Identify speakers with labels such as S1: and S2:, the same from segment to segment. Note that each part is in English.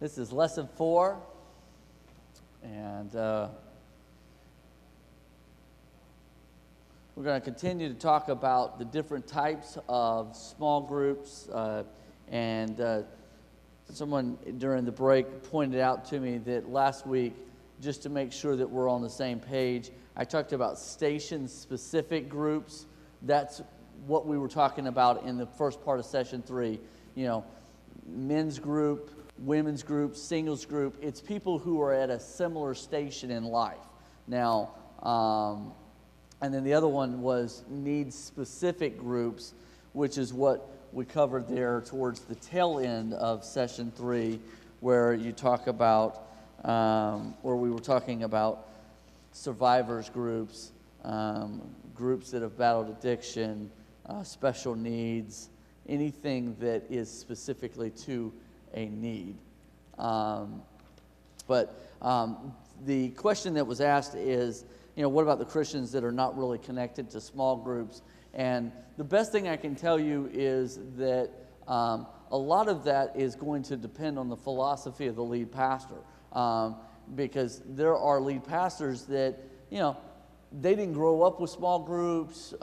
S1: This is lesson 4, and we're going to continue to talk about the different types of small groups. Someone during the break pointed out to me that last week, just to make sure that we're on the same page, I talked about station-specific groups. That's what we were talking about in the first part of session 3. You know, men's group, women's group, singles group. It's people who are at a similar station in life. Now, and then the other one was needs-specific groups, which is what we covered there towards the tail end of session 3, where you talk about, where we were talking about survivors groups, groups that have battled addiction, special needs, anything that is specifically to a need. The question that was asked is, you know, what about the Christians that are not really connected to small groups? And the best thing I can tell you is that a lot of that is going to depend on the philosophy of the lead pastor, because there are lead pastors that, you know, they didn't grow up with small groups.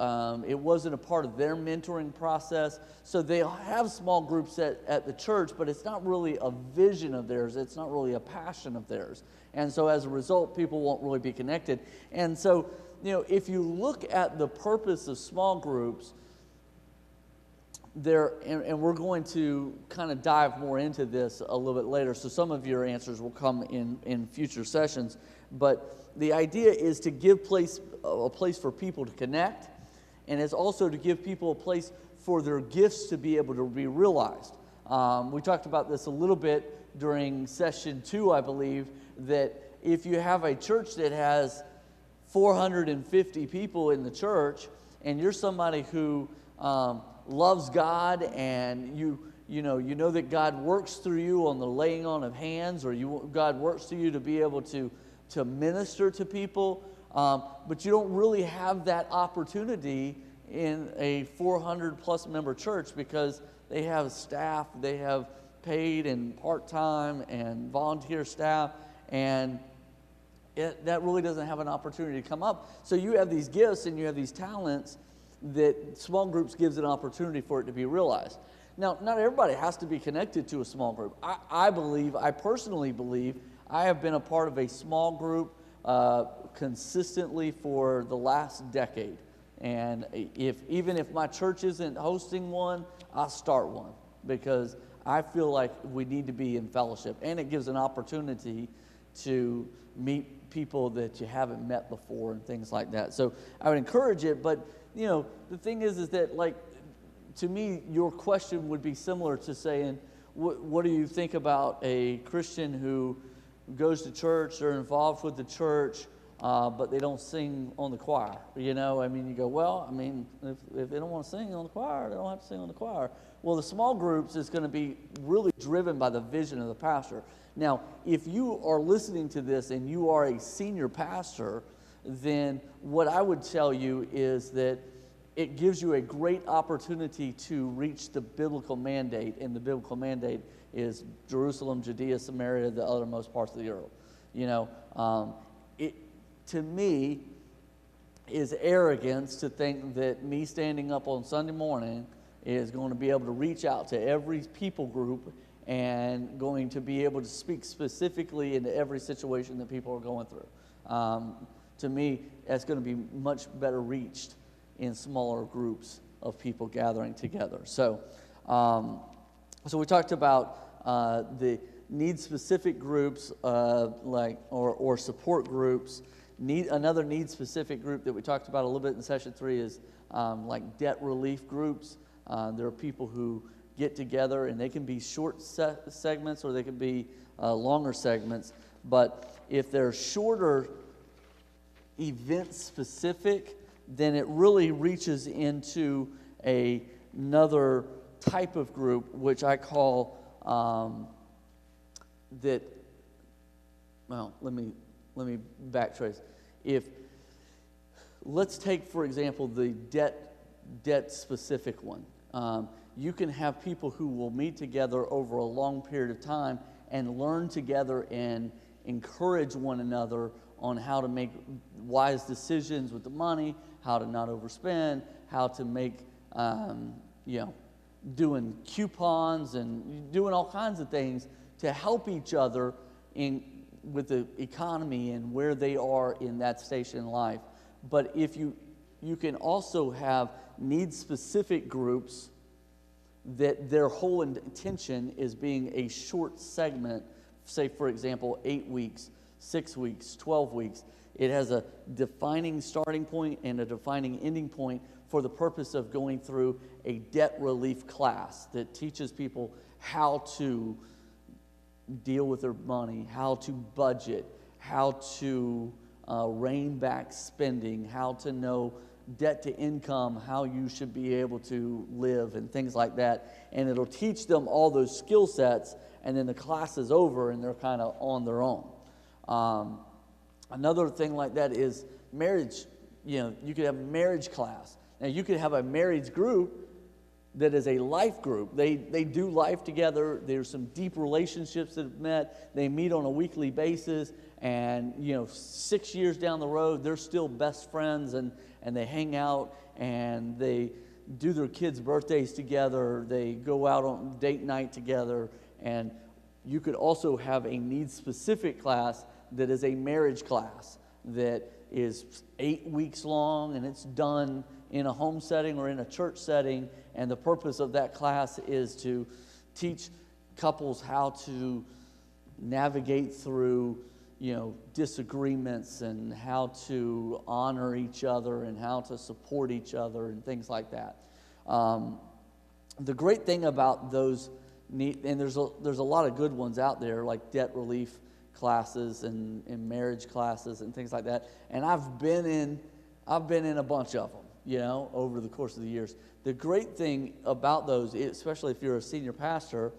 S1: It wasn't a part of their mentoring process. So they have small groups at the church, but it's not really a vision of theirs. It's not really a passion of theirs. And so as a result, people won't really be connected. And so, you know, if you look at the purpose of small groups, and we're going to kind of dive more into this a little bit later, so some of your answers will come in future sessions. But the idea is to give a place for people to connect, and it's also to give people a place for their gifts to be able to be realized. We talked about this a little bit during session 2, I believe, that if you have a church that has 450 people in the church, and you're somebody who loves God, and you know that God works through you on the laying on of hands, or God works through you to be able to minister to people, but you don't really have that opportunity in a 400 plus member church because they have staff, they have paid and part-time and volunteer staff, and that really doesn't have an opportunity to come up. So you have these gifts and you have these talents that small groups gives an opportunity for it to be realized. Now, not everybody has to be connected to a small group. I personally believe, I have been a part of a small group consistently for the last decade. And even if my church isn't hosting one, I'll start one because I feel like we need to be in fellowship. And it gives an opportunity to meet people that you haven't met before and things like that. So I would encourage it, but you know, the thing is that, like, to me, your question would be similar to saying, what do you think about a Christian who goes to church, they're involved with the church, but they don't sing on the choir? You know, I mean, you go, well, I mean, if they don't want to sing on the choir, they don't have to sing on the choir. Well, the small groups is going to be really driven by the vision of the pastor. Now, if you are listening to this and you are a senior pastor, then what I would tell you is that it gives you a great opportunity to reach the biblical mandate, and the biblical mandate is Jerusalem, Judea, Samaria, the uttermost parts of the earth. You know, it to me is arrogance to think that me standing up on Sunday morning is going to be able to reach out to every people group and going to be able to speak specifically into every situation that people are going through. To me, that's going to be much better reached in smaller groups of people gathering together. So we talked about the need-specific groups, or support groups. Another need-specific group that we talked about a little bit in session 3 is like debt relief groups. There are people who get together, and they can be short segments or they can be longer segments. But if they're shorter event specific, then it really reaches into another type of group, which I call that. Well, let me backtrace. Let's take, for example, the debt specific one. you can have people who will meet together over a long period of time and learn together and encourage one another on how to make wise decisions with the money, how to not overspend, how to make, doing coupons and doing all kinds of things to help each other with the economy and where they are in that station in life. But if you can also have need-specific groups that their whole intention is being a short segment, say for example 8 weeks, 6 weeks, 12 weeks. It has a defining starting point and a defining ending point for the purpose of going through a debt relief class that teaches people how to deal with their money, how to budget, how to rein back spending, how to know debt to income, how you should be able to live and things like that. And it'll teach them all those skill sets, and then the class is over and they're kind of on their own. Another thing like that is marriage. You could have a marriage class. Now, you could have a marriage group that is a life group. They do life together. There's some deep relationships that have met. They meet on a weekly basis, and 6 years down the road, they're still best friends, and they hang out, and they do their kids' birthdays together. They go out on date night together, and you could also have a needs-specific class that is a marriage class that is 8 weeks long, and it's done in a home setting or in a church setting, and the purpose of that class is to teach couples how to navigate through disagreements and how to honor each other and how to support each other and things like that. The great thing about those and there's a lot of good ones out there, like debt relief classes and marriage classes and things like that, and I've been in a bunch of them over the course of the years. The great thing about those, especially if you're a senior pastor,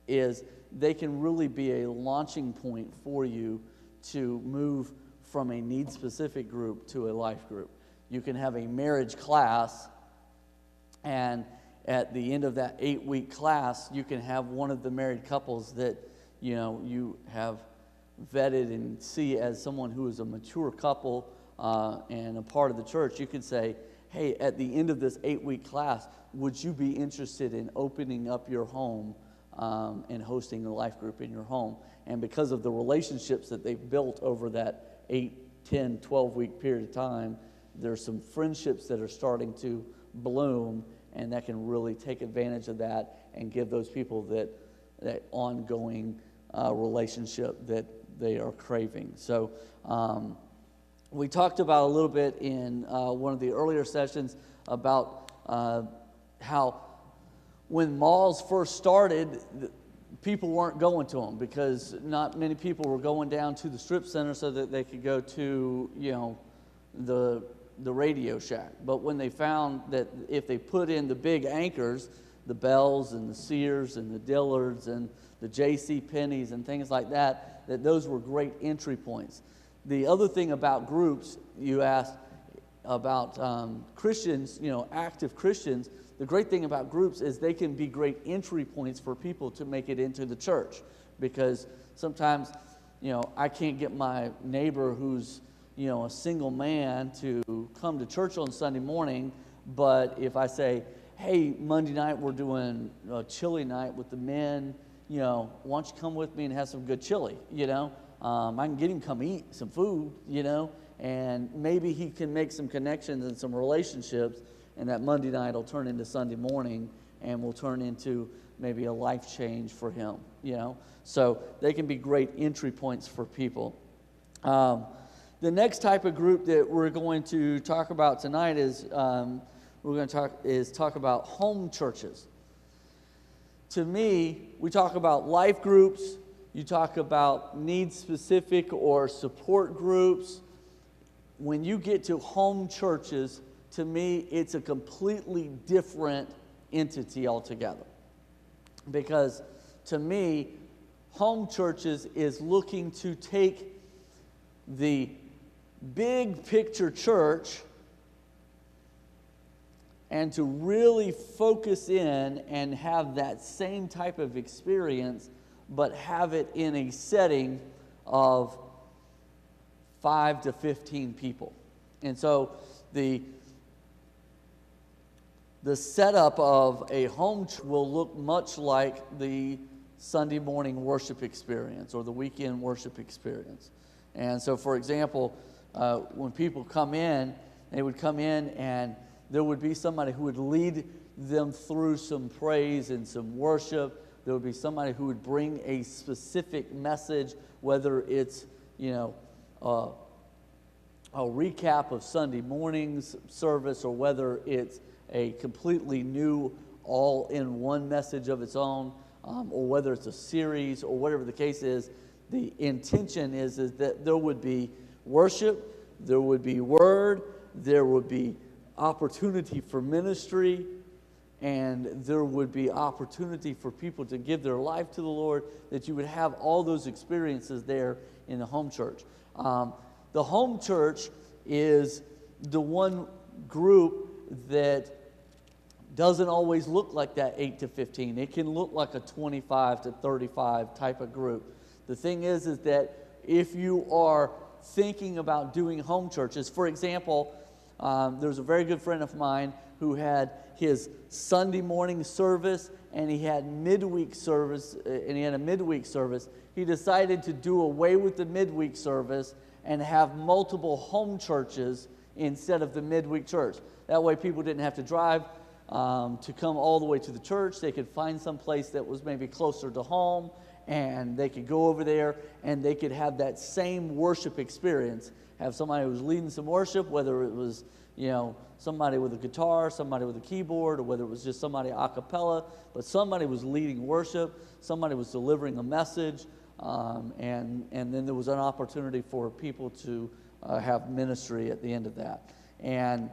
S1: is they can really be a launching point for you to move from a need-specific group to a life group. You can have a marriage class, and at the end of that 8-week class, you can have one of the married couples that you have vetted and see as someone who is a mature couple and a part of the church. You could say, hey, at the end of this 8-week class, would you be interested in opening up your home and hosting a life group in your home? And because of the relationships that they've built over that 8, 10, 12-week period of time, there's some friendships that are starting to bloom, and that can really take advantage of that and give those people that ongoing relationship that they are craving. So we talked about a little bit in one of the earlier sessions about how when malls first started, people weren't going to them because not many people were going down to the strip center so that they could go to the Radio Shack. But when they found that if they put in the big anchors, the Bells and the Sears and the Dillards and the J.C. Penney's and things like that, that those were great entry points. The other thing about groups, you asked about Christians, active Christians. The great thing about groups is they can be great entry points for people to make it into the church, because sometimes, I can't get my neighbor who's, a single man to come to church on Sunday morning, but if I say, hey, Monday night we're doing a chili night with the men, why don't you come with me and have some good chili, I can get him to come eat some food, and maybe he can make some connections and some relationships, and that Monday night will turn into Sunday morning and will turn into maybe a life change for him, So they can be great entry points for people. The next type of group that we're going to talk about tonight is talk about home churches. To me, we talk about life groups, you talk about need-specific or support groups. When you get to home churches, to me, it's a completely different entity altogether. Because to me, home churches is looking to take the big picture church and to really focus in and have that same type of experience, but have it in a setting of 5 to 15 people. And so the setup of a home church will look much like the Sunday morning worship experience or the weekend worship experience. And so, for example, when people come in, they would come in and there would be somebody who would lead them through some praise and some worship. There would be somebody who would bring a specific message, whether it's, a recap of Sunday morning's service, or whether it's a completely new, all-in-one message of its own, or whether it's a series, or whatever the case is. The intention is that there would be worship, there would be word, there would be opportunity for ministry, and there would be opportunity for people to give their life to the Lord, that you would have all those experiences there in the home church. The home church is the one group that doesn't always look like that 8 to 15. It can look like a 25 to 35 type of group. The thing is that if you are thinking about doing home churches, for example, there's a very good friend of mine who had his Sunday morning service and he had midweek service, and he had a midweek service. He decided to do away with the midweek service and have multiple home churches instead of the midweek church. That way people didn't have to drive to come all the way to the church. They could find some place that was maybe closer to home, and they could go over there and they could have that same worship experience. Have somebody who was leading some worship, whether it was, somebody with a guitar, somebody with a keyboard, or whether it was just somebody a cappella, but somebody was leading worship, somebody was delivering a message, and then there was an opportunity for people to have ministry at the end of that. And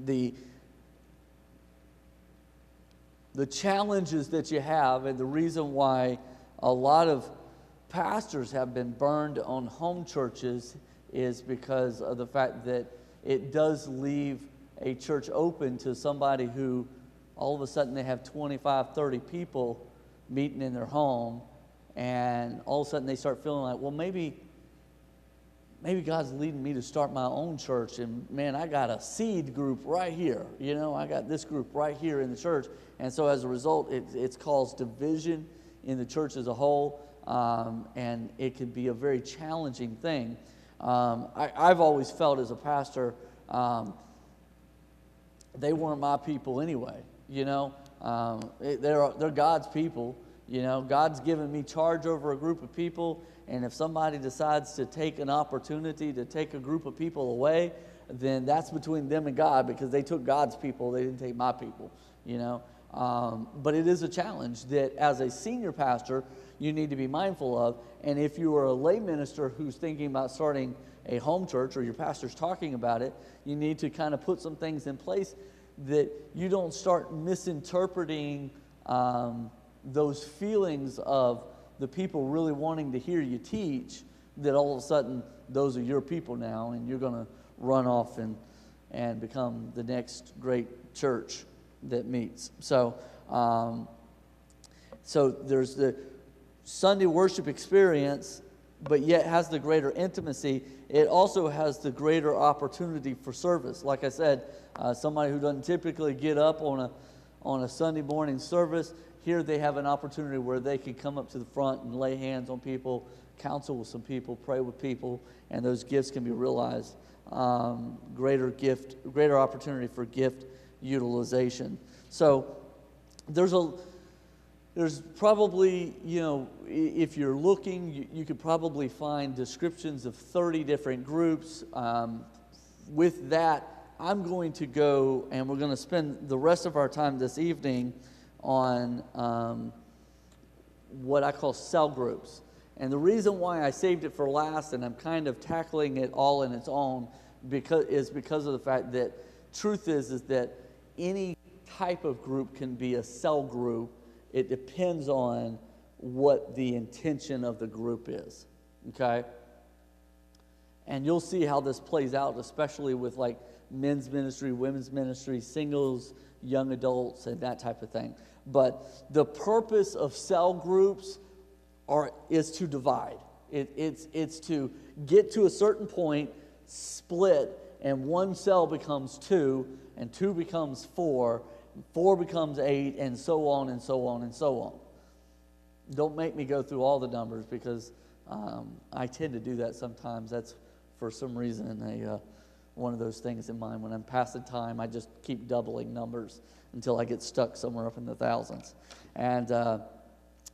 S1: the challenges that you have, and the reason why a lot of pastors have been burned on home churches, is because of the fact that it does leave a church open to somebody who all of a sudden they have 25, 30 people meeting in their home, and all of a sudden they start feeling like, well, maybe God's leading me to start my own church, and man, I got a seed group right here. I got this group right here in the church. And so as a result, it's caused division in the church as a whole, and it can be a very challenging thing. I've always felt as a pastor, they weren't my people anyway. They're God's people. God's given me charge over a group of people, and if somebody decides to take an opportunity to take a group of people away, then that's between them and God, because they took God's people, they didn't take my people. But it is a challenge that as a senior pastor you need to be mindful of. And if you are a lay minister who's thinking about starting a home church, or your pastor's talking about it, you need to kind of put some things in place that you don't start misinterpreting those feelings of the people really wanting to hear you teach, that all of a sudden those are your people now, and you're going to run off and become the next great church that meets. So there's the Sunday worship experience, but yet has the greater intimacy. It also has the greater opportunity for service. Like I said, somebody who doesn't typically get up on a Sunday morning service, here they have an opportunity where they can come up to the front and lay hands on people, counsel with some people, pray with people, and those gifts can be realized. Greater opportunity for gift utilization. So there's probably, if you're looking, you could probably find descriptions of 30 different groups. With that, I'm going to go, and we're going to spend the rest of our time this evening on what I call cell groups. And the reason why I saved it for last, and I'm kind of tackling it all in its own, is because of the fact that truth is that any type of group can be a cell group. It depends on what the intention of the group is, okay? And you'll see how this plays out, especially with like men's ministry, women's ministry, singles, young adults, and that type of thing. But the purpose of cell groups is to divide. It's to get to a certain point, split, and one cell becomes 2, and 2 becomes 4, 4 becomes 8, and so on and so on and so on. Don't make me go through all the numbers, because I tend to do that sometimes. That's for some reason one of those things in mind. When I'm passing time, I just keep doubling numbers until I get stuck somewhere up in the thousands. And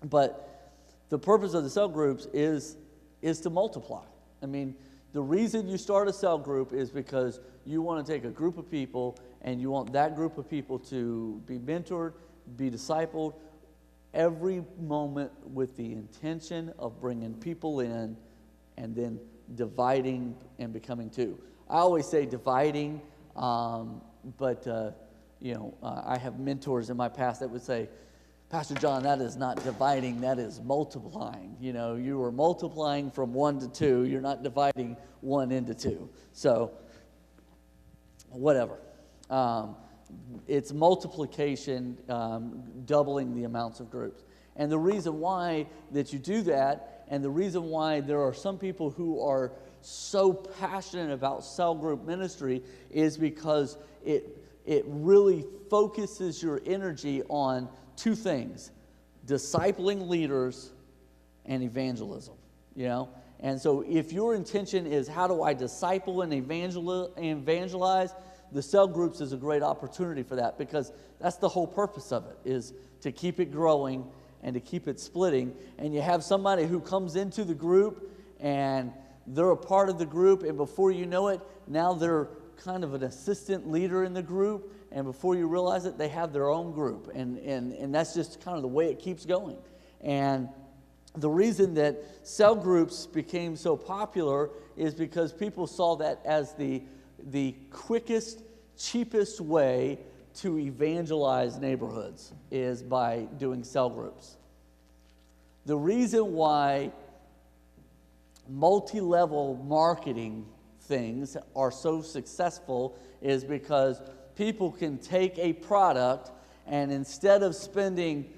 S1: but the purpose of the cell groups is to multiply. I mean, the reason you start a cell group is because you want to take a group of people, and you want that group of people to be mentored, be discipled, every moment with the intention of bringing people in and then dividing and becoming 2. I always say dividing, but I have mentors in my past that would say, Pastor John, that is not dividing, that is multiplying. You are multiplying from 1 to 2. You're not dividing 1 into 2. So, whatever. It's multiplication, doubling the amounts of groups. And the reason why that you do that, and the reason why there are some people who are so passionate about cell group ministry, is because it really focuses your energy on 2 things: discipling leaders and evangelism. And so if your intention is, how do I disciple and evangelize, the cell groups is a great opportunity for that, because that's the whole purpose of it, is to keep it growing and to keep it splitting. And you have somebody who comes into the group and they're a part of the group, and before you know it, now they're kind of an assistant leader in the group, and before you realize it, they have their own group, and that's just kind of the way it keeps going. And the reason that cell groups became so popular is because people saw that as the quickest, cheapest way to evangelize neighborhoods, is by doing cell groups. The reason why multi-level marketing things are so successful is because people can take a product, and instead of spending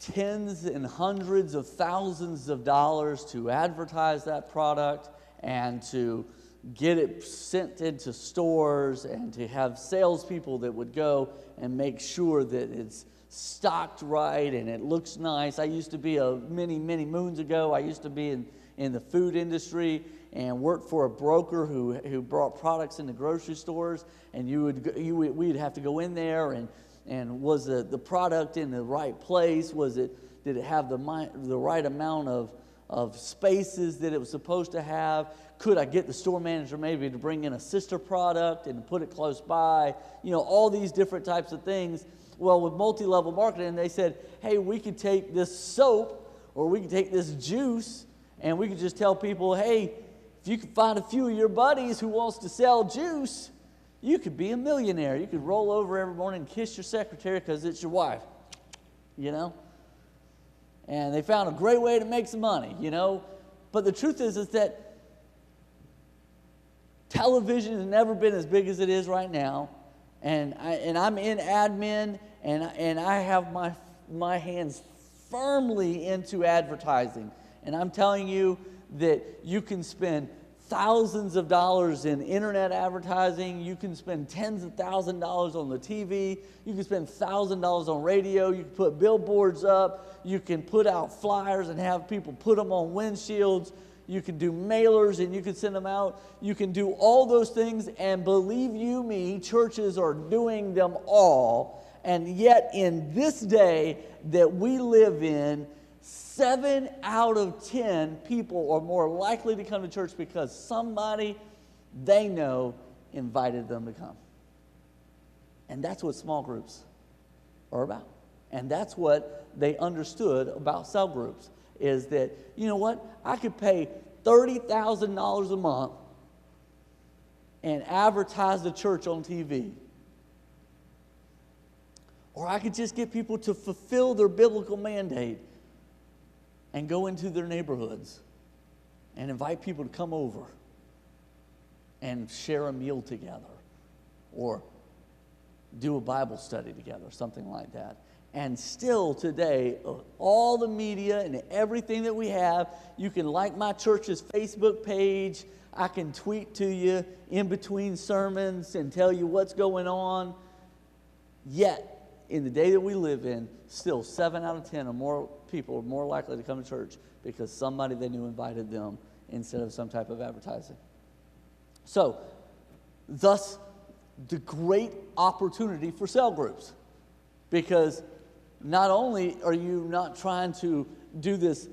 S1: tens and hundreds of thousands of dollars to advertise that product and to get it sent into stores and to have salespeople that would go and make sure that it's stocked right and it looks nice. I used to be many moons ago, I used to be in the food industry and worked for a broker who brought products into grocery stores, and we'd have to go in there and was the product in the right place? Did it have the right amount of spaces that it was supposed to have? Could I get the store manager maybe to bring in a sister product and put it close by? All these different types of things. Well, with multi-level marketing, they said, hey, we could take this soap or we could take this juice, and we could just tell people, hey, if you could find a few of your buddies who wants to sell juice, you could be a millionaire. You could roll over every morning and kiss your secretary because it's your wife, And they found a great way to make some money, But the truth is that television has never been as big as it is right now. And I'm in admin, and I have my hands firmly into advertising. And I'm telling you that you can spend thousands of dollars in internet advertising. You can spend tens of thousands of dollars on the TV. You can spend $1,000 on radio. You can put billboards up. You can put out flyers and have people put them on windshields. You can do mailers and you can send them out. You can do all those things, and believe you me, churches are doing them all. And yet in this day that we live in, 7 out of 10 people are more likely to come to church because somebody they know invited them to come. And that's what small groups are about. And that's what they understood about cell groups, is that, you know what, I could pay $30,000 a month and advertise the church on TV. Or I could just get people to fulfill their biblical mandate and go into their neighborhoods and invite people to come over and share a meal together or do a Bible study together, something like that. And still today, all the media and everything that we have, you can like my church's Facebook page. I can tweet to you in between sermons and tell you what's going on. Yet, in the day that we live in, still 7 out of 10 or more people are more likely to come to church because somebody they knew invited them instead of some type of advertising. So, thus, the great opportunity for cell groups. Because not only are you not trying to do this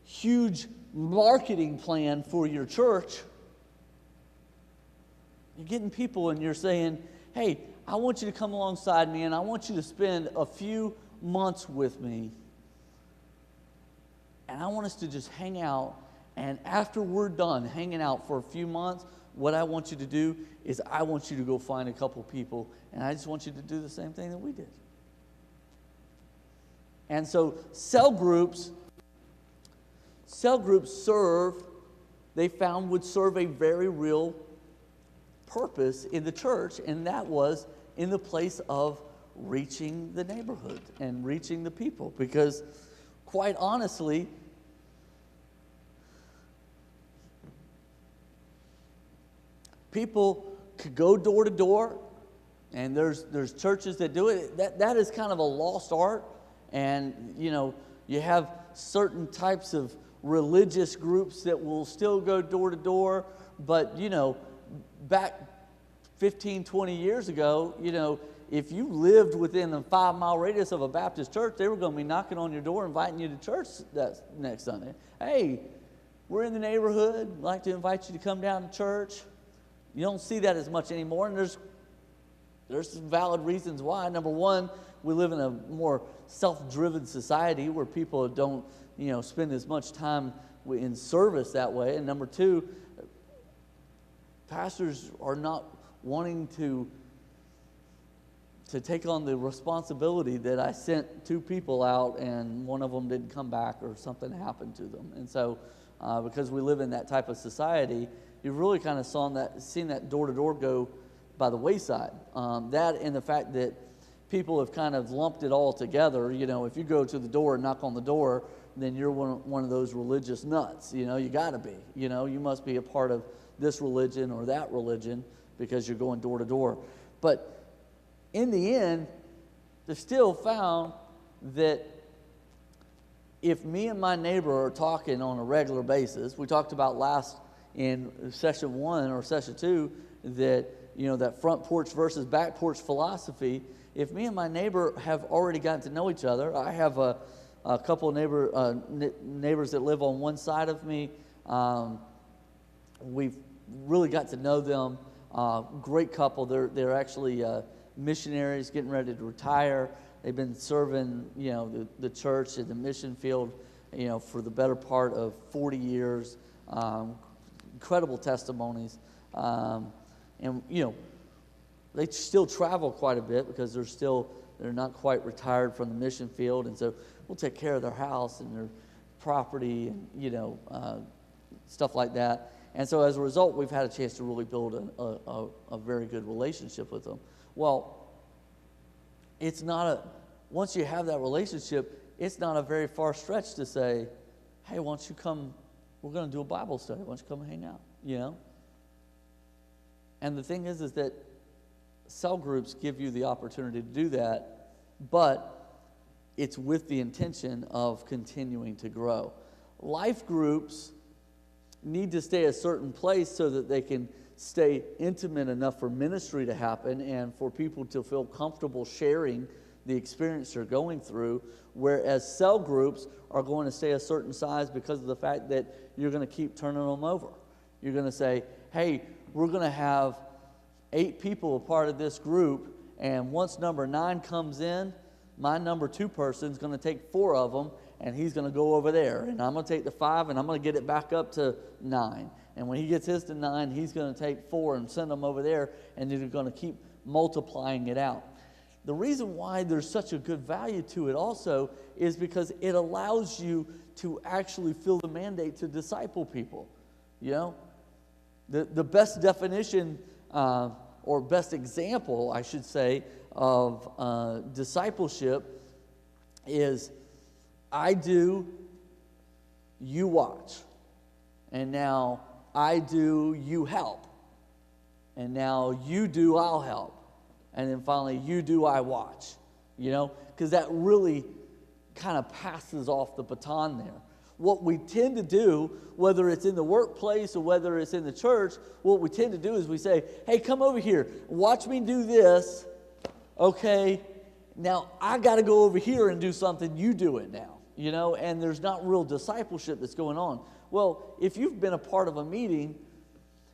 S1: huge marketing plan for your church, you're getting people and you're saying, hey, I want you to come alongside me and I want you to spend a few months with me. And I want us to just hang out. And after we're done hanging out for a few months, what I want you to do is I want you to go find a couple people and I just want you to do the same thing that we did. And so cell groups they found would serve a very real purpose in the church, and that was in the place of reaching the neighborhood and reaching the people. Because quite honestly, people could go door to door, and there's churches that do it. That is kind of a lost art. And, you have certain types of religious groups that will still go door to door. But, back 15, 20 years ago, if you lived within a 5-mile radius of a Baptist church, they were going to be knocking on your door, inviting you to church that next Sunday. Hey, we're in the neighborhood. I'd like to invite you to come down to church. You don't see that as much anymore, and there's some valid reasons why. Number one, we live in a more self-driven society where people don't, spend as much time in service that way. And number two, pastors are not wanting to take on the responsibility that I sent 2 people out and one of them didn't come back or something happened to them. And so, because we live in that type of society, you've really kind of seen that door-to-door go by the wayside. That and the fact that people have kind of lumped it all together. If you go to the door and knock on the door, then you're one of those religious nuts. You got to be. You must be a part of this religion or that religion because you're going door to door. But in the end, they still found that if me and my neighbor are talking on a regular basis, we talked about last in session 1 or session 2 that that front porch versus back porch philosophy. If me and my neighbor have already gotten to know each other, I have a couple of neighbors that live on one side of me. We've really got to know them. Great couple. They're actually missionaries getting ready to retire. They've been serving the church in the mission field for the better part of 40 years. Incredible testimonies. And they still travel quite a bit because they're not quite retired from the mission field, and so we'll take care of their house and their property and stuff like that. And so as a result, we've had a chance to really build a very good relationship with them. Well, once you have that relationship, it's not a very far stretch to say, hey, why don't you come, we're going to do a Bible study, why don't you come and hang out, And the thing is that cell groups give you the opportunity to do that, but it's with the intention of continuing to grow. Life groups need to stay a certain place so that they can stay intimate enough for ministry to happen and for people to feel comfortable sharing the experience they're going through, whereas cell groups are going to stay a certain size because of the fact that you're going to keep turning them over. You're going to say, hey, we're going to have 8 people a part of this group, and once number 9 comes in, my number 2 person is going to take 4 of them, and he's going to go over there, and I'm going to take the 5, and I'm going to get it back up to 9. And when he gets his to 9, he's going to take 4 and send them over there, and they're going to keep multiplying it out. The reason why there's such a good value to it also is because it allows you to actually fill the mandate to disciple people. The best definition or best example, I should say, of discipleship is I do, you watch. And now I do, you help. And now you do, I'll help. And then finally, you do, I watch. You know, because that really kind of passes off the baton there. What we tend to do, whether it's in the workplace or whether it's in the church, what we tend to do is we say, hey, come over here, watch me do this, okay, now I got to go over here and do something, you do it now, you know, and there's not real discipleship that's going on. Well, if you've been a part of a meeting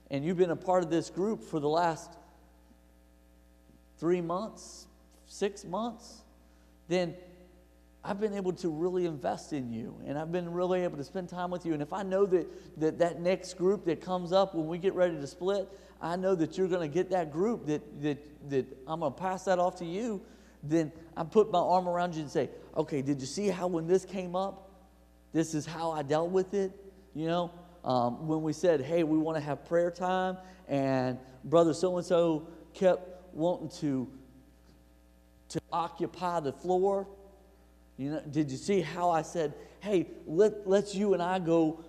S1: and you've been a part of this group for the last 3 months, 6 months, then I've been able to really invest in you, and I've been really able to spend time with you. And if I know that next group that comes up when we get ready to split, I know that you're going to get that group, that I'm going to pass that off to you, then I put my arm around you and say, okay, did you see how when this came up, this is how I dealt with it? You know, when we said, hey, we want to have prayer time, and brother so-and-so kept wanting to occupy the floor. You know, did you see how I said, hey, let's you and I go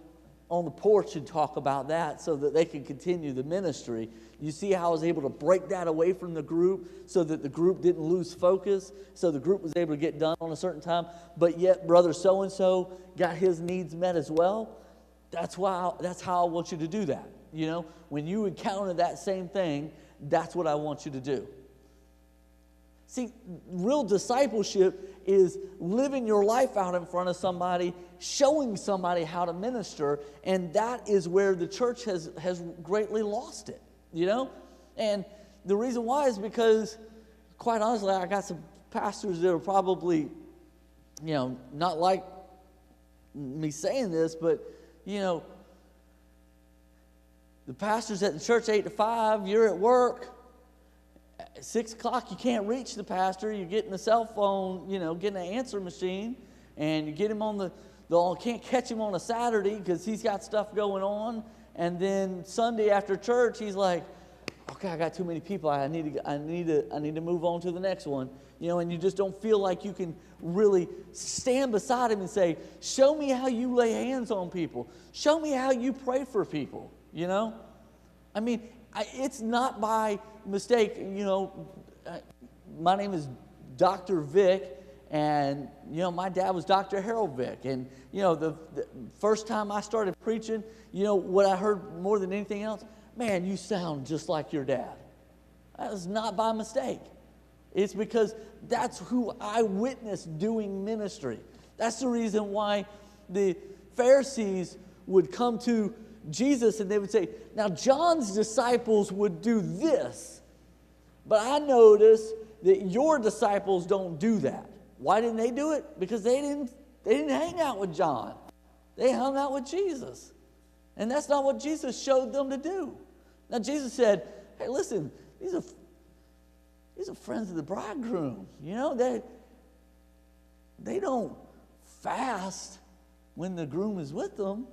S1: on the porch and talk about that so that they can continue the ministry? You see how I was able to break that away from the group so that the group didn't lose focus, so the group was able to get done on a certain time, but yet brother so-and-so got his needs met as well? That's how I want you to do that. You know, when you encounter that same thing, that's what I want you to do. See, real discipleship is living your life out in front of somebody, showing somebody how to minister, and that is where the church has greatly lost it, you know? And the reason why is because, quite honestly, I got some pastors that are probably, you know, not like me saying this, but, you know, the pastor's at the church 8 to 5, you're at work. At 6 o'clock, you can't reach the pastor. You're getting the cell phone, you know, getting an answer machine, and you get him on the can't catch him on a Saturday because he's got stuff going on. And then Sunday after church, he's like, okay, I got too many people. I need to move on to the next one. You know, and you just don't feel like you can really stand beside him and say, show me how you lay hands on people. Show me how you pray for people, you know? I mean, it's not by mistake, you know. My name is Dr. Vic, and, you know, my dad was Dr. Harold Vic. And, you know, the first time I started preaching, you know, what I heard more than anything else, man, you sound just like your dad. That was not by mistake. It's because that's who I witnessed doing ministry. That's the reason why the Pharisees would come to Jesus and they would say, now John's disciples would do this, but I notice that your disciples don't do that. Why didn't they do it? Because they didn't hang out with John. They hung out with Jesus. And that's not what Jesus showed them to do. Now Jesus said, hey, listen, these are friends of the bridegroom. You know, they don't fast when the groom is with them.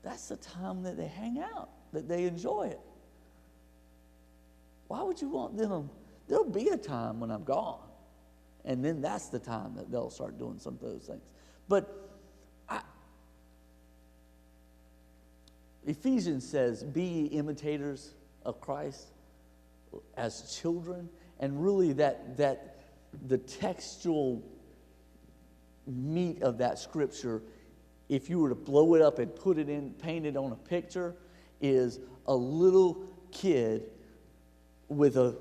S1: That's the time that they hang out, that they enjoy it. Why would you want them? There'll be a time when I'm gone. And then that's the time that they'll start doing some of those things. But Ephesians says, be ye imitators of Christ as children. And really that the textual meat of that scripture, if you were to blow it up and put it in, paint it on a picture, is a little kid with a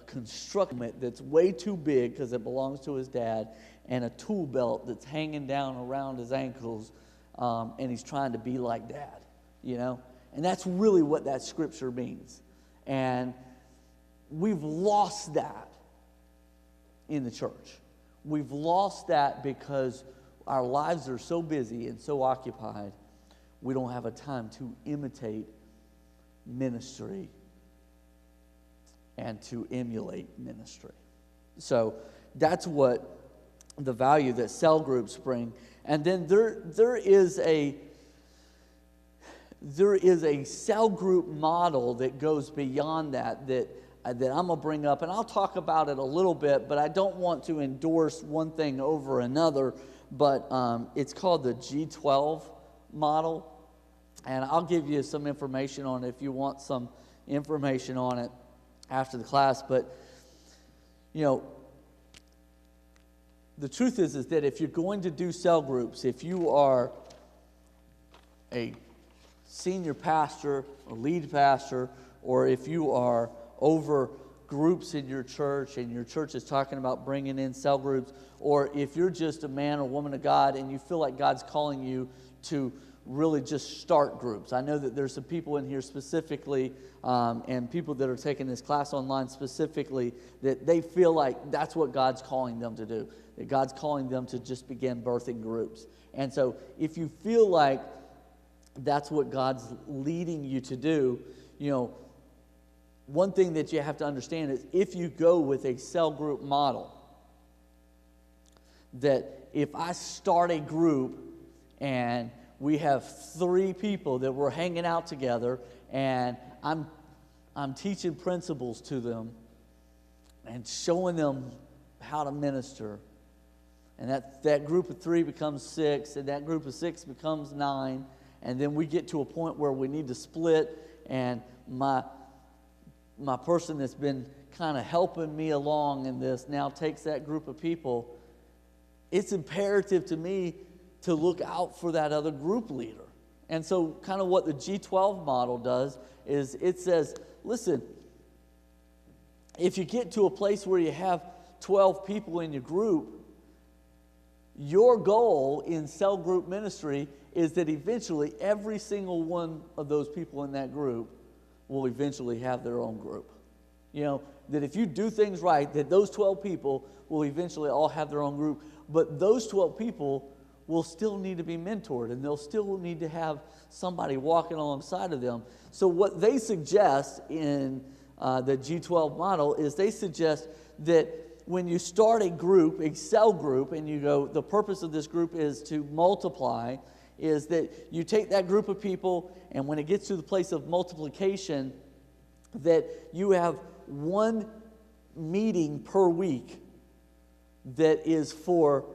S1: construction that's way too big because it belongs to his dad, and a tool belt that's hanging down around his ankles, and he's trying to be like dad, you know? And that's really what that scripture means. And we've lost that in the church. We've lost that because our lives are so busy and so occupied, we don't have a time to imitate ministry and to emulate ministry. So that's what the value that cell groups bring. And then there is there is a cell group model that goes beyond that I'm going to bring up, and I'll talk about it a little bit, but I don't want to endorse one thing over another, but it's called the G12 model, and I'll give you some information on it if you want some information on it after the class. But, the truth is that if you're going to do cell groups, if you are a senior pastor, a lead pastor, or if you are over groups in your church and your church is talking about bringing in cell groups, or if you're just a man or woman of God and you feel like God's calling you to really just start groups. I know that there's some people in here specifically and people that are taking this class online specifically that they feel like that's what God's calling them to do, that God's calling them to just begin birthing groups. And so if you feel like that's what God's leading you to do, one thing that you have to understand is if you go with a cell group model, that if I start a group and we have 3 people that we're hanging out together and I'm teaching principles to them and showing them how to minister, and that group of 3 becomes 6, and that group of 6 becomes 9, and then we get to a point where we need to split, and my person that's been kind of helping me along in this now takes that group of people. It's imperative to me to look out for that other group leader. And so kind of what the G12 model does is it says, listen, if you get to a place where you have 12 people in your group, your goal in cell group ministry is that eventually every single one of those people in that group will eventually have their own group. That if you do things right, that those 12 people will eventually all have their own group. But those 12 people will still need to be mentored, and they'll still need to have somebody walking alongside of them. So what they suggest in the G12 model is they suggest that when you start a group, a cell group, and you go, the purpose of this group is to multiply, is that you take that group of people, and when it gets to the place of multiplication, that you have one meeting per week that is for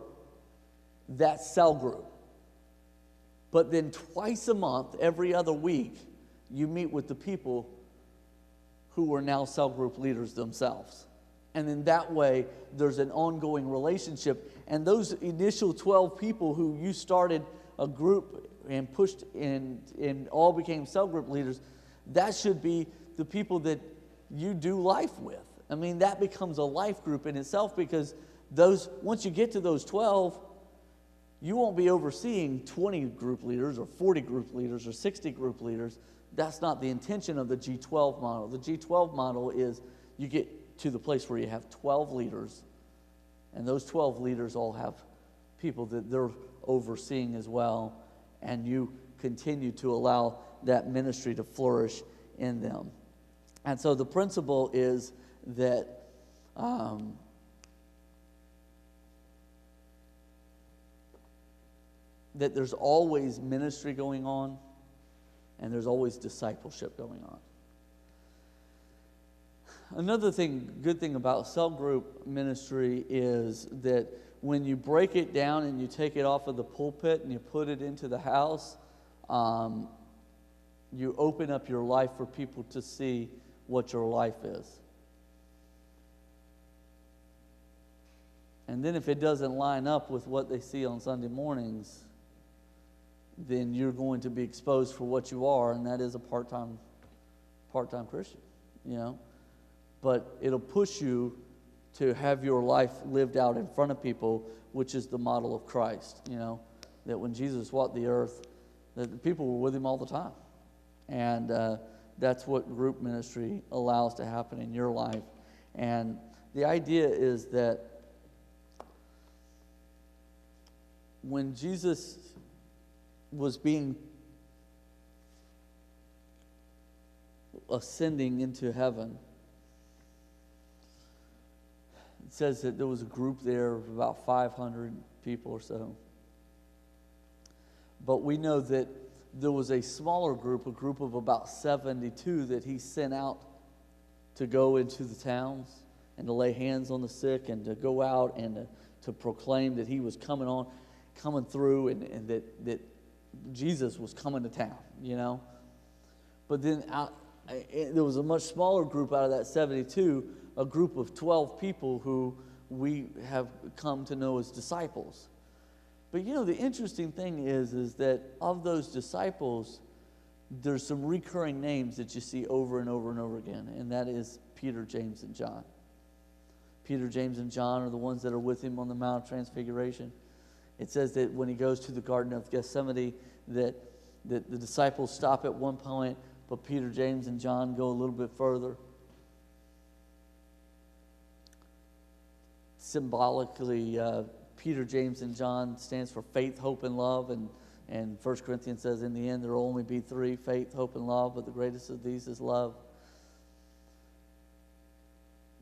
S1: that cell group. But then twice a month, every other week, you meet with the people who are now cell group leaders themselves. And then that way, there's an ongoing relationship. And those initial 12 people who you started a group and pushed and all became cell group leaders, that should be the people that you do life with. I mean, that becomes a life group in itself, because once you get to those 12, you won't be overseeing 20 group leaders or 40 group leaders or 60 group leaders. That's not the intention of the G12 model. The G12 model is you get to the place where you have 12 leaders, and those 12 leaders all have people that they're overseeing as well, and you continue to allow that ministry to flourish in them. And so the principle is that that there's always ministry going on, and there's always discipleship going on. Another good thing about cell group ministry is that when you break it down and you take it off of the pulpit and you put it into the house, you open up your life for people to see what your life is. And then if it doesn't line up with what they see on Sunday mornings, then you're going to be exposed for what you are, and that is a part-time Christian, But it'll push you to have your life lived out in front of people, which is the model of Christ, that when Jesus walked the earth, that the people were with him all the time. And that's what group ministry allows to happen in your life. And the idea is that when Jesus was ascending into heaven, it says that there was a group there of about 500 people or so. But we know that there was a smaller group, a group of about 72 that he sent out to go into the towns and to lay hands on the sick and to go out and to proclaim that he was coming through and that Jesus was coming to town, you know. But then there was a much smaller group out of that 72, a group of 12 people who we have come to know as disciples. But you know, the interesting thing is that of those disciples, there's some recurring names that you see over and over and over again, and that is Peter, James, and John. Peter, James, and John are the ones that are with him on the Mount of Transfiguration. It says that when he goes to the Garden of Gethsemane, that the disciples stop at one point, but Peter, James, and John go a little bit further. Symbolically, Peter, James, and John stands for faith, hope, and love. And 1 Corinthians says, in the end, there will only be three: faith, hope, and love, but the greatest of these is love.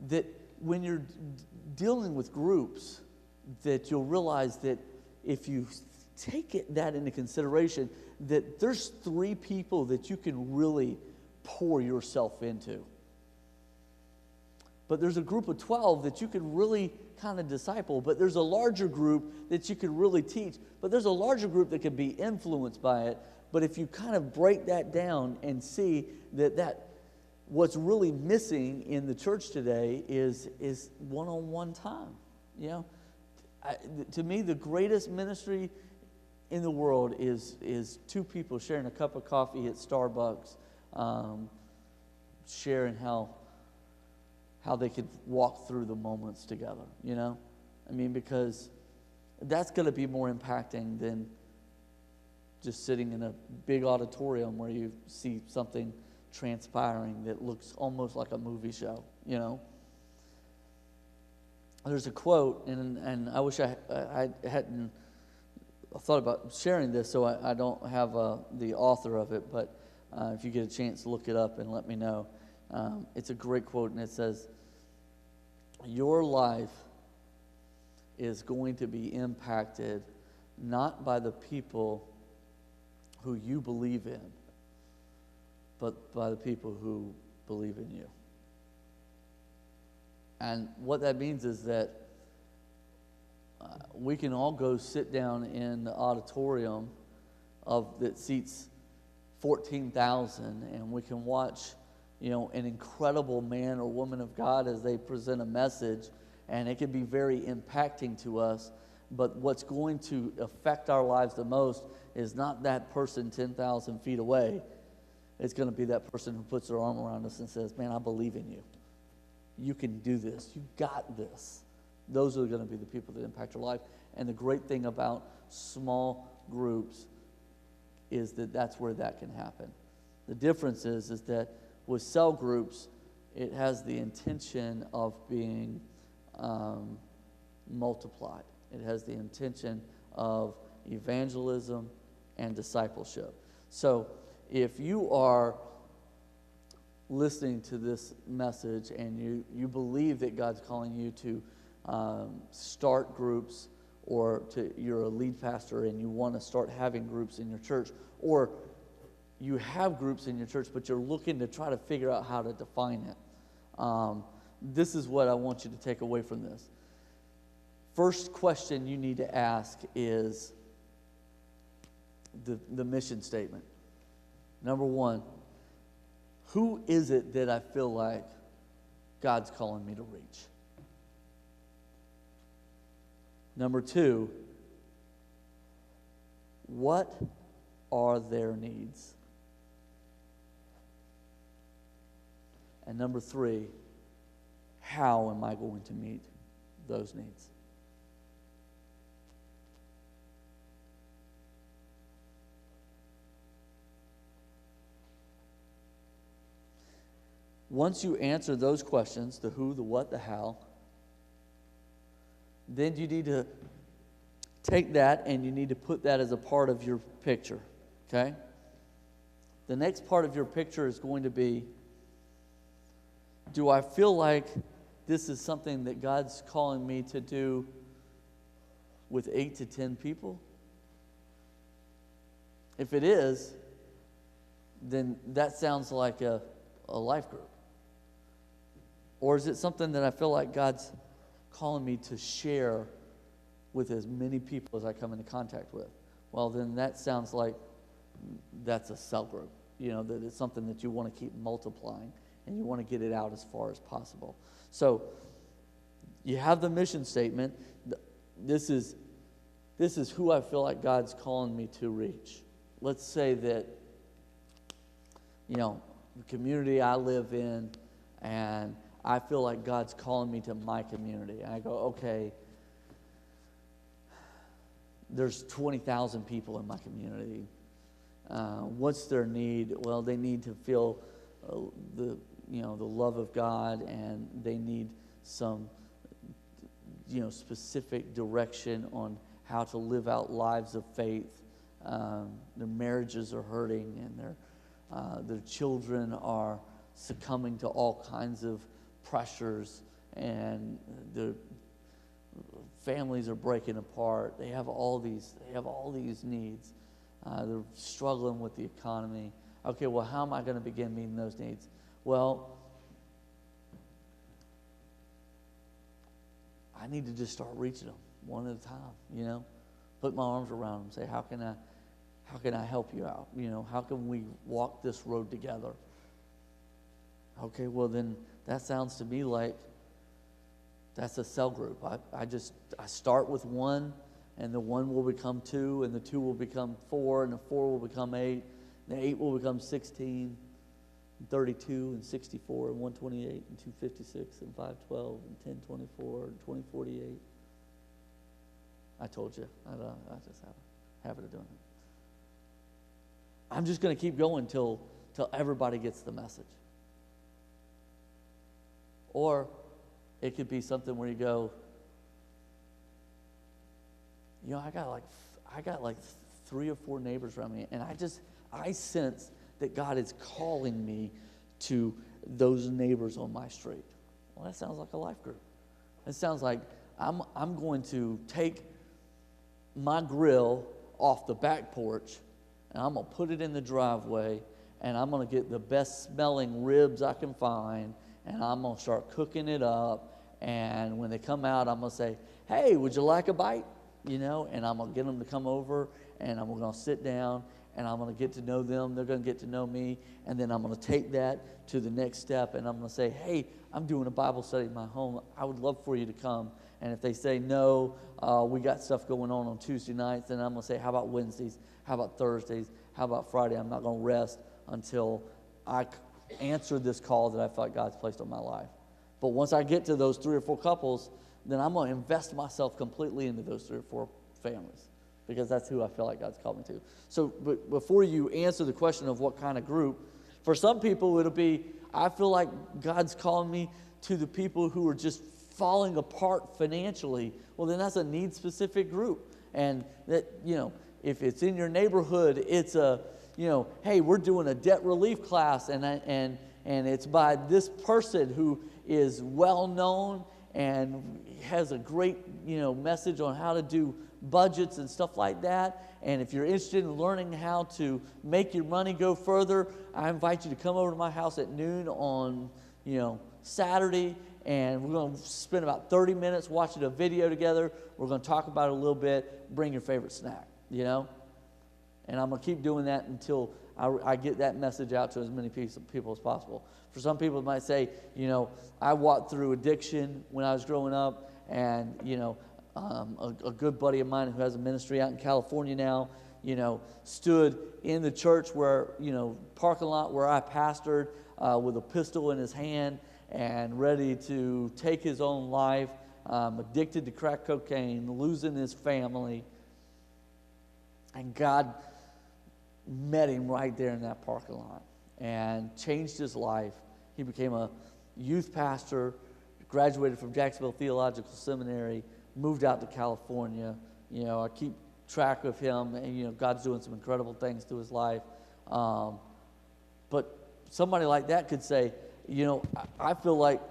S1: That when you're dealing with groups, that you'll realize that if you take that into consideration, that there's three people that you can really pour yourself into. But there's a group of 12 that you can really kind of disciple, but there's a larger group that you could really teach, but there's a larger group that could be influenced by it. But if you kind of break that down and see that what's really missing in the church today is one-on-one time. You know, to me, the greatest ministry in the world is two people sharing a cup of coffee at Starbucks, sharing how they could walk through the moments together, you know? I mean, because that's going to be more impacting than just sitting in a big auditorium where you see something transpiring that looks almost like a movie show, you know? There's a quote, and I wish I hadn't thought about sharing this, so I don't have the author of it, but if you get a chance to look it up and let me know. It's a great quote, and it says, your life is going to be impacted not by the people who you believe in, but by the people who believe in you. And what that means is that we can all go sit down in the auditorium that seats 14,000, and we can watch, you know, an incredible man or woman of God as they present a message, and it can be very impacting to us. But what's going to affect our lives the most is not that person 10,000 feet away. It's going to be that person who puts their arm around us and says, man, I believe in you. You can do this. You got this. Those are going to be the people that impact your life. And the great thing about small groups is that that's where that can happen. The difference is that with cell groups, it has the intention of being multiplied. It has the intention of evangelism and discipleship. So if you are listening to this message and you believe that God's calling you to start groups, or you're a lead pastor and you want to start having groups in your church, or you have groups in your church but you're looking to try to figure out how to define it, this is what I want you to take away from this. First question you need to ask is the mission statement. Number one, who is it that I feel like God's calling me to reach? Number two, what are their needs? And number three, how am I going to meet those needs? Once you answer those questions, the who, the what, the how, then you need to take that and you need to put that as a part of your picture, okay? The next part of your picture is going to be, do I feel like this is something that God's calling me to do with 8 to 10 people? If it is, then that sounds like a life group. Or is it something that I feel like God's calling me to share with as many people as I come into contact with? Well, then that sounds like that's a cell group. That it's something that you want to keep multiplying and you want to get it out as far as possible. So you have the mission statement. This is who I feel like God's calling me to reach. Let's say that, the community I live in, and I feel like God's calling me to my community. And I go, okay, there's 20,000 people in my community. What's their need? Well, they need to feel the love of God, and they need some specific direction on how to live out lives of faith. Their marriages are hurting, and their children are succumbing to all kinds of pressures, and their families are breaking apart. They have all these needs. They're struggling with the economy. Okay, well, how am I going to begin meeting those needs? Well, I need to just start reaching them one at a time, Put my arms around them, say, how can I help you out? How can we walk this road together? Okay, well then that sounds to me like that's a cell group. I start with one, and the one will become two, and the two will become four, and the four will become eight, and the eight will become 16, and 32, and 64, and 128, and 256, and 512, and 1024, and 2048. I told you, I just have a habit of doing it. I'm just going to keep going till everybody gets the message. Or it could be something where you go, I got like 3 or 4 neighbors around me, and I sense that God is calling me to those neighbors on my street. Well, that sounds like a life group. It sounds like I'm going to take my grill off the back porch, and I'm going to put it in the driveway, and I'm going to get the best smelling ribs I can find, and I'm going to start cooking it up, and when they come out, I'm going to say, hey, would you like a bite? And I'm going to get them to come over, and I'm going to sit down, and I'm going to get to know them. They're going to get to know me, and then I'm going to take that to the next step, and I'm going to say, hey, I'm doing a Bible study in my home. I would love for you to come. And if they say no, we got stuff going on Tuesday nights, then I'm going to say, how about Wednesdays? How about Thursdays? How about Friday? I'm not going to rest until I answer this call that I feel like God's placed on my life. But once I get to those 3 or 4 couples, then I'm going to invest myself completely into those 3 or 4 families, because that's who I feel like God's called me to. So but before you answer the question of what kind of group, for some people it'll be, I feel like God's calling me to the people who are just falling apart financially. Well, then that's a need-specific group. And that, if it's in your neighborhood, it's a, hey, we're doing a debt relief class, and it's by this person who is well-known and has a great, message on how to do budgets and stuff like that. And if you're interested in learning how to make your money go further, I invite you to come over to my house at noon on, Saturday, and we're going to spend about 30 minutes watching a video together. We're going to talk about it a little bit. Bring your favorite snack, And I'm going to keep doing that until I get that message out to as many people as possible. For some people, it might say, I walked through addiction when I was growing up, and, a good buddy of mine who has a ministry out in California now, stood in the church where, parking lot where I pastored with a pistol in his hand and ready to take his own life, addicted to crack cocaine, losing his family. And God met him right there in that parking lot and changed his life. He became a youth pastor, graduated from Jacksonville Theological Seminary, moved out to California. I keep track of him, and God's doing some incredible things to his life. But somebody like that could say, I feel like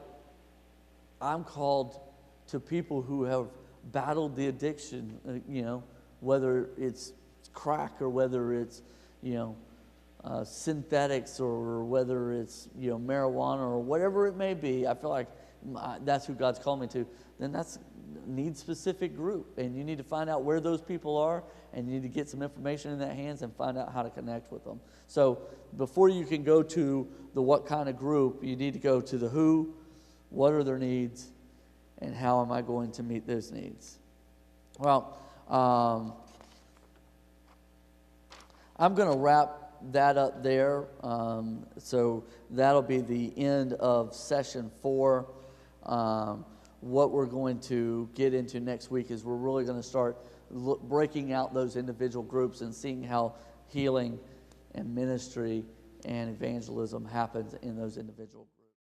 S1: I'm called to people who have battled the addiction, whether it's crack or whether it's, synthetics or whether it's, marijuana or whatever it may be, I feel like that's who God's called me to, then that's a need-specific group. And you need to find out where those people are, and you need to get some information in their hands and find out how to connect with them. So before you can go to the what kind of group, you need to go to the who, what are their needs, and how am I going to meet those needs? Well, I'm going to wrap that up there. So that'll be the end of session 4. What we're going to get into next week is we're really going to start breaking out those individual groups and seeing how healing and ministry and evangelism happens in those individual groups.